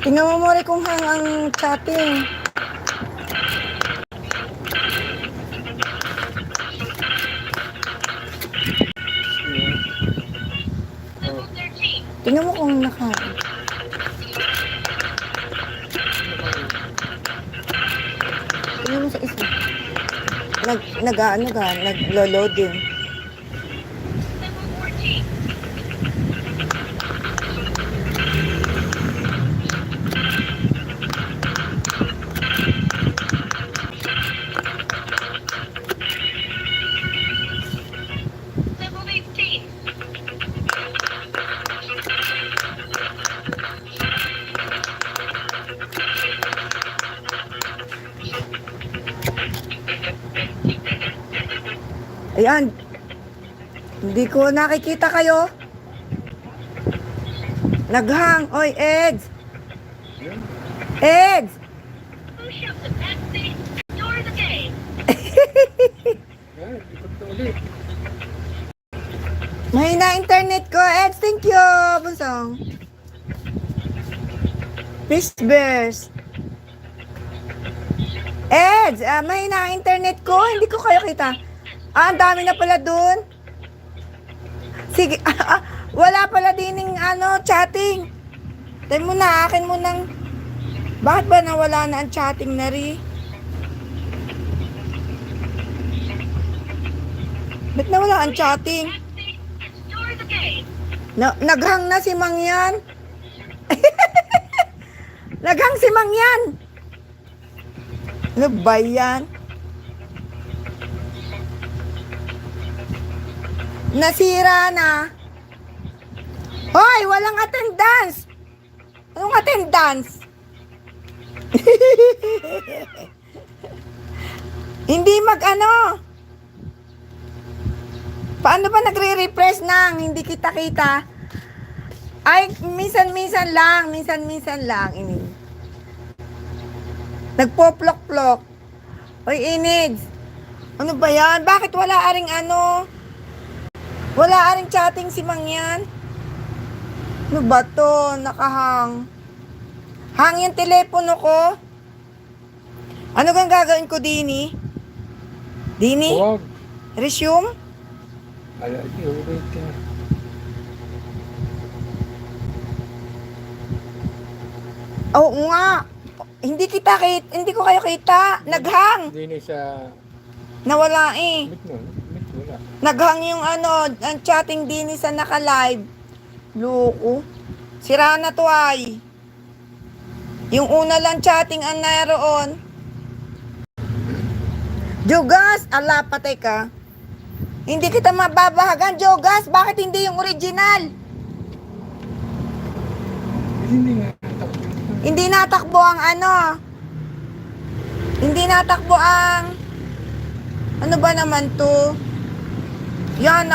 Tingnan mo mori kung hang ang chatting. Tingnan mo kung naka. Tingnan mo sa isa. Nag-loading. Ayan. Hindi ko nakikita kayo. Naghang. Oy, Eds. Eds. Mahina internet ko. Eds, thank you. Bunsong. Peace bears. Eds, mahina internet ko. Hindi ko kayo kita. Ang dami na pala dun. Sige, wala pala dining chatting. Tayo mo na, akin mo nang... Bakit ba nawala na ang chatting na rin? Ba't nawala ang chatting? Naghang na si Mangyan. Naghang si Mangyan. Ano ba yan? Nasira na. Hoy, walang attendance. Anong attendance? Hindi Paano ba nagre-refresh nang hindi kita-kita? Ay, minsan-minsan lang. Ini. Nagpo-plok-plok. Hoy, Inids. Ano ba yan? Bakit wala aring Wala aring chatting si Mangyan. Ano ba to? Nakahang. Hang yung telepono ko. Ano kang gagawin ko, Dini? Dini? Huwag. Resume? Wait. Oo nga. Hindi ko kayo kita. Naghang. Hindi siya... Nawala eh. Wala. Naghang yung ang chatting din sa naka-live. Loko. Sira na to ay. Yung una lang chatting ang naroon. Jogas, ala patay ka. Hindi kita mababahagan, Jogas. Bakit hindi yung original? Hindi natakbo ang Hindi natakbo ang... Ano ba naman to? Yan,